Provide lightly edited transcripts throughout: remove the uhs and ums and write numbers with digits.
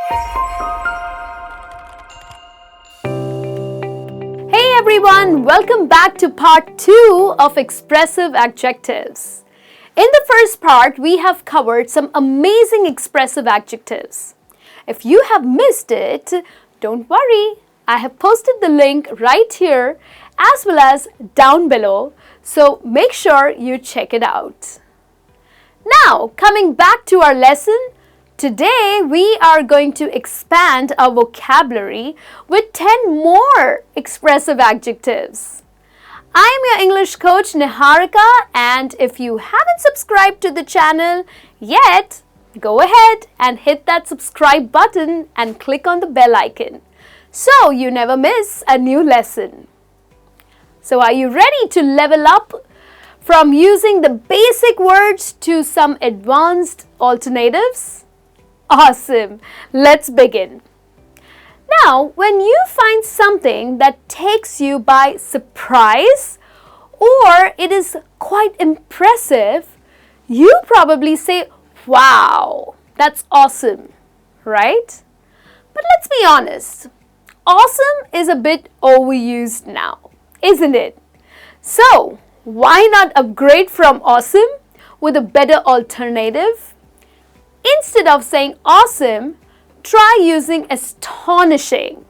Hey everyone, welcome back to part 2 of Expressive Adjectives. In the first part, we have covered some amazing expressive adjectives. If you have missed it, don't worry. I have posted the link right here as well as down below, so make sure you check it out. Now, coming back to our lesson, today we are going to expand our vocabulary with 10 more expressive adjectives. I'm your English coach Niharika, and if you haven't subscribed to the channel yet, go ahead and hit that subscribe button and click on the bell icon so you never miss a new lesson. So are you ready to level up from using the basic words to some advanced alternatives? Awesome! Let's begin. Now, when you find something that takes you by surprise or it is quite impressive, you probably say, "Wow, that's awesome," right? But let's be honest, awesome is a bit overused now, isn't it? So, why not upgrade from awesome with a better alternative? Instead of saying awesome, try using astonishing.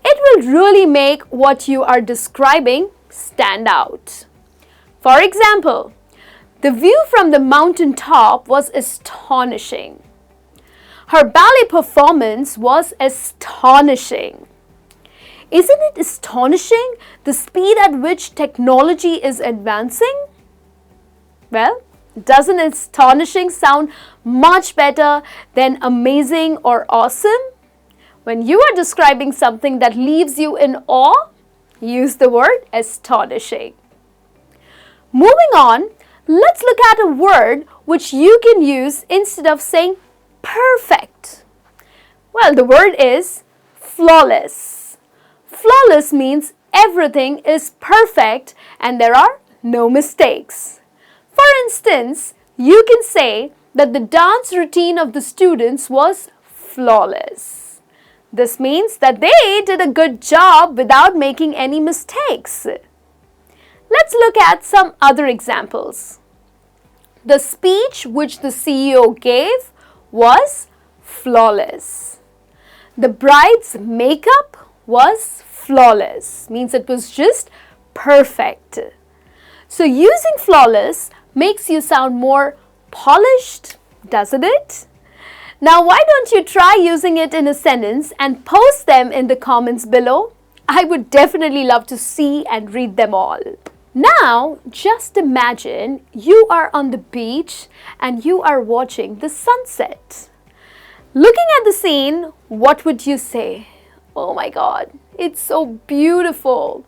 It will really make what you are describing stand out. For example, the view from the mountain top was astonishing. Her ballet performance was astonishing. Isn't it astonishing the speed at which technology is advancing? Well, doesn't astonishing sound much better than amazing or awesome? When you are describing something that leaves you in awe, use the word astonishing. Moving on, let's look at a word which you can use instead of saying perfect. Well, the word is flawless. Flawless means everything is perfect and there are no mistakes. For instance, you can say that the dance routine of the students was flawless. This means that they did a good job without making any mistakes. Let's look at some other examples. The speech which the CEO gave was flawless. The bride's makeup was flawless, means it was just perfect. So using flawless makes you sound more polished, doesn't it? Now why don't you try using it in a sentence and post them in the comments below? I would definitely love to see and read them all. Now just imagine you are on the beach and you are watching the sunset. Looking at the scene, what would you say? Oh my God, it's so beautiful.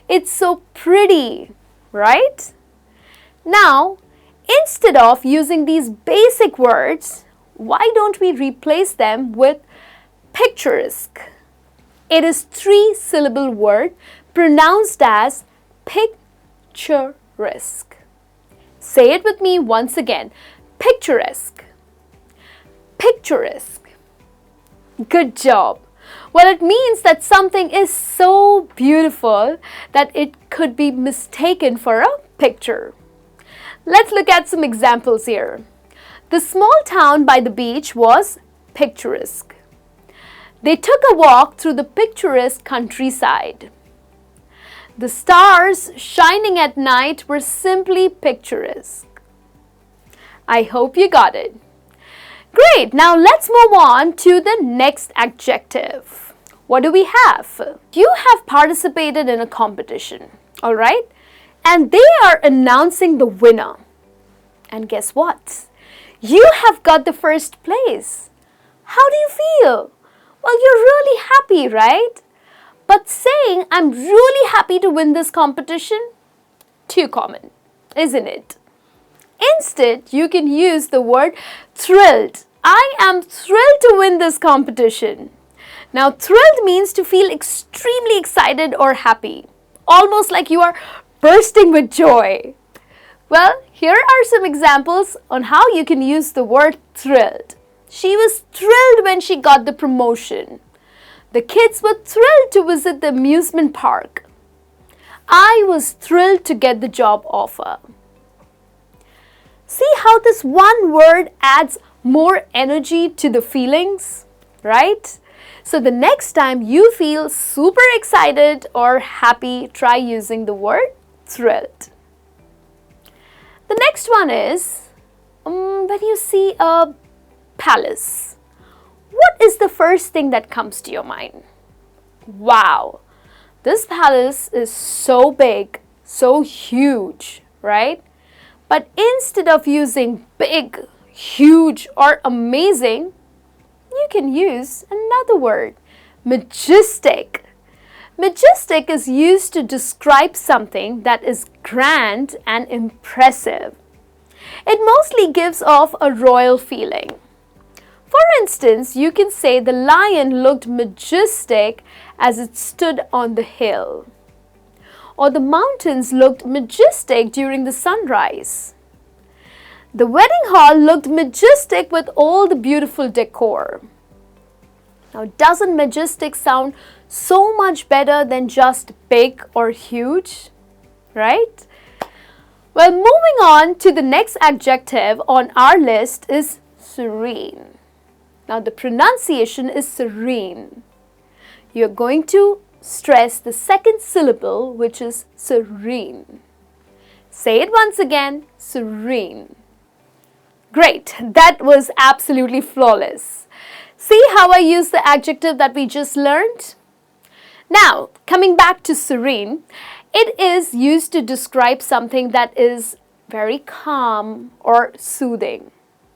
It's so pretty, right? Now, instead of using these basic words, why don't we replace them with picturesque? It is 3-syllable word pronounced as picturesque. Say it with me once again. Picturesque. Picturesque. Good job. Well, it means that something is so beautiful that it could be mistaken for a picture. Let's look at some examples here. The small town by the beach was picturesque. They took a walk through the picturesque countryside. The stars shining at night were simply picturesque. I hope you got it. Great, now let's move on to the next adjective. What do we have? You have participated in a competition, all right? And they are announcing the winner. And guess what? You have got the first place. How do you feel? Well, you're really happy, right? But saying, "I'm really happy to win this competition," too common, isn't it? Instead, you can use the word thrilled. I am thrilled to win this competition. Now, thrilled means to feel extremely excited or happy, almost like you are bursting with joy. Well, here are some examples on how you can use the word thrilled. She was thrilled when she got the promotion. The kids were thrilled to visit the amusement park. I was thrilled to get the job offer. See how this one word adds more energy to the feelings, right? So the next time you feel super excited or happy, try using the word thrilled. The next one is when you see a palace. What is the first thing that comes to your mind? Wow, this palace is so big, so huge, right? But instead of using big, huge, or amazing, you can use another word, majestic. Majestic is used to describe something that is grand and impressive. It mostly gives off a royal feeling. For instance, you can say the lion looked majestic as it stood on the hill. Or the mountains looked majestic during the sunrise. The wedding hall looked majestic with all the beautiful decor. Now, doesn't majestic sound so much better than just big or huge, right? Well, moving on to the next adjective on our list is serene. Now, the pronunciation is serene. You're going to stress the second syllable, which is serene. Say it once again, serene. Great, that was absolutely flawless. See how I use the adjective that we just learned? Now, coming back to serene, it is used to describe something that is very calm or soothing,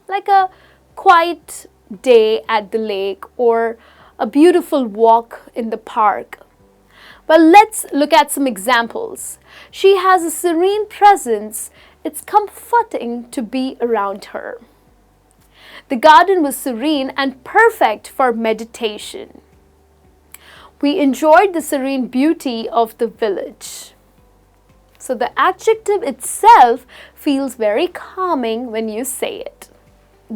like a quiet day at the lake or a beautiful walk in the park. Well, let's look at some examples. She has a serene presence. It's comforting to be around her. The garden was serene and perfect for meditation. We enjoyed the serene beauty of the village. So the adjective itself feels very calming when you say it,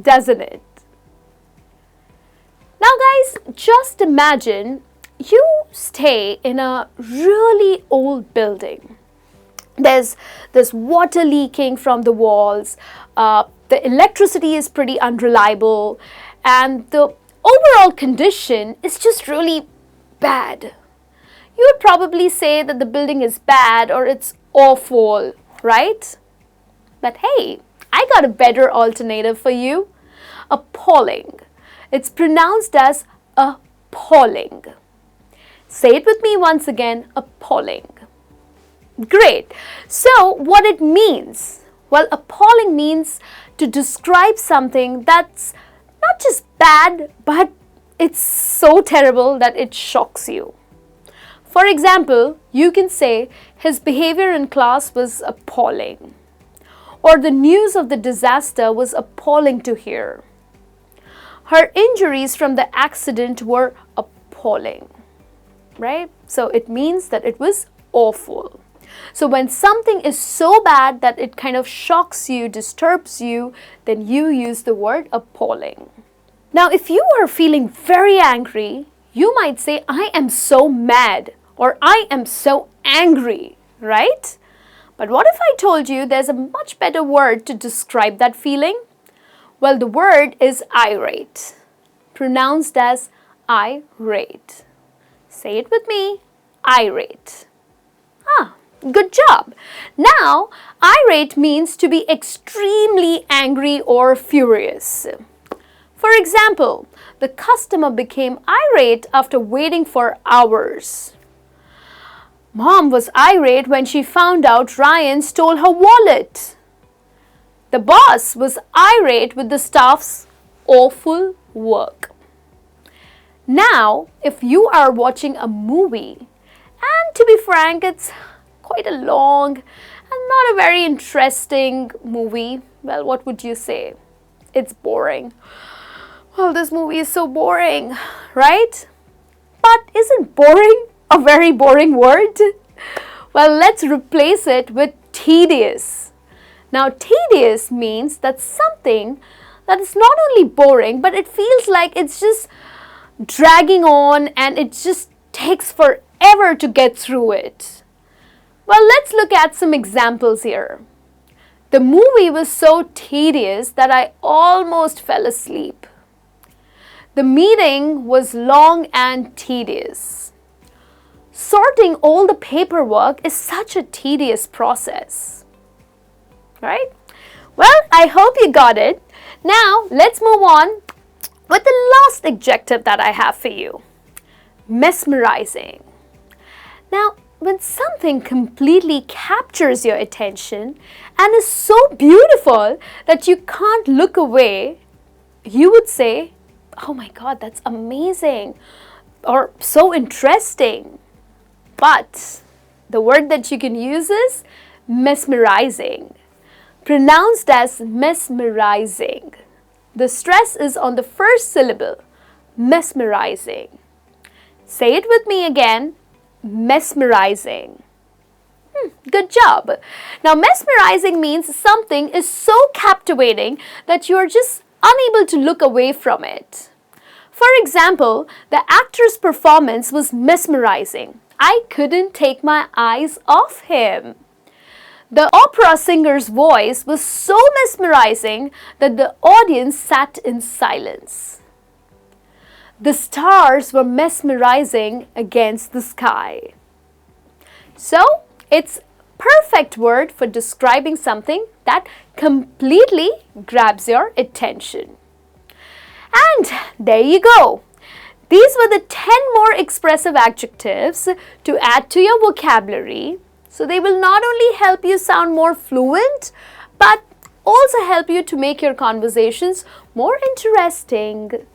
doesn't it? Now guys, just imagine you stay in a really old building. There's water leaking from the walls, the electricity is pretty unreliable, and the overall condition is just really bad. You would probably say that the building is bad or it's awful, right? But hey, I got a better alternative for you. Appalling. It's pronounced as appalling. Say it with me once again, appalling. Great. So what it means? Well, appalling means to describe something that's not just bad, but it's so terrible that it shocks you. For example, you can say his behavior in class was appalling, or the news of the disaster was appalling to hear. Her injuries from the accident were appalling, right? So it means that it was awful. So when something is so bad that it kind of shocks you, disturbs you, then you use the word appalling. Now, if you are feeling very angry, you might say, I am so mad, or I am so angry, right? But what if I told you there's a much better word to describe that feeling? Well, the word is irate, pronounced as irate. Say it with me, irate. Good job. Now, irate means to be extremely angry or furious. For example, the customer became irate after waiting for hours. Mom was irate when she found out Ryan stole her wallet. The boss was irate with the staff's awful work. Now, if you are watching a movie, and to be frank, it's quite a long and not a very interesting movie, well, what would you say? It's boring. Well, this movie is so boring, right? But isn't boring a very boring word? Well, let's replace it with tedious. Now, tedious means that something that it's not only boring, but it feels like it's just dragging on and it just takes forever to get through it. Well, let's look at some examples here. The movie was so tedious that I almost fell asleep. The meeting was long and tedious. Sorting all the paperwork is such a tedious process. Right? Well, I hope you got it. Now, let's move on with the last adjective that I have for you. Mesmerizing. Now, when something completely captures your attention and is so beautiful that you can't look away, you would say, "Oh my God, that's amazing," or "so interesting." But the word that you can use is mesmerizing, pronounced as mesmerizing. The stress is on the first syllable, mesmerizing. Say it with me again, mesmerizing. Good job. Now, mesmerizing means something is so captivating that you are just unable to look away from it. For example, the actor's performance was mesmerizing. I couldn't take my eyes off him. The opera singer's voice was so mesmerizing that the audience sat in silence. The stars were mesmerizing against the sky. So, it's perfect word for describing something that completely grabs your attention. And there you go. These were the 10 more expressive adjectives to add to your vocabulary. So they will not only help you sound more fluent, but also help you to make your conversations more interesting.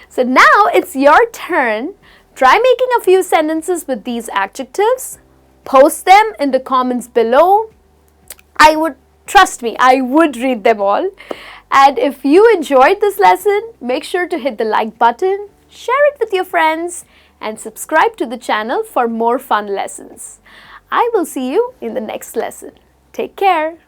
So now it's your turn. Try making a few sentences with these adjectives. Post them in the comments below. Trust me, I would read them all. And if you enjoyed this lesson, make sure to hit the like button, share it with your friends, and subscribe to the channel for more fun lessons. I will see you in the next lesson. Take care.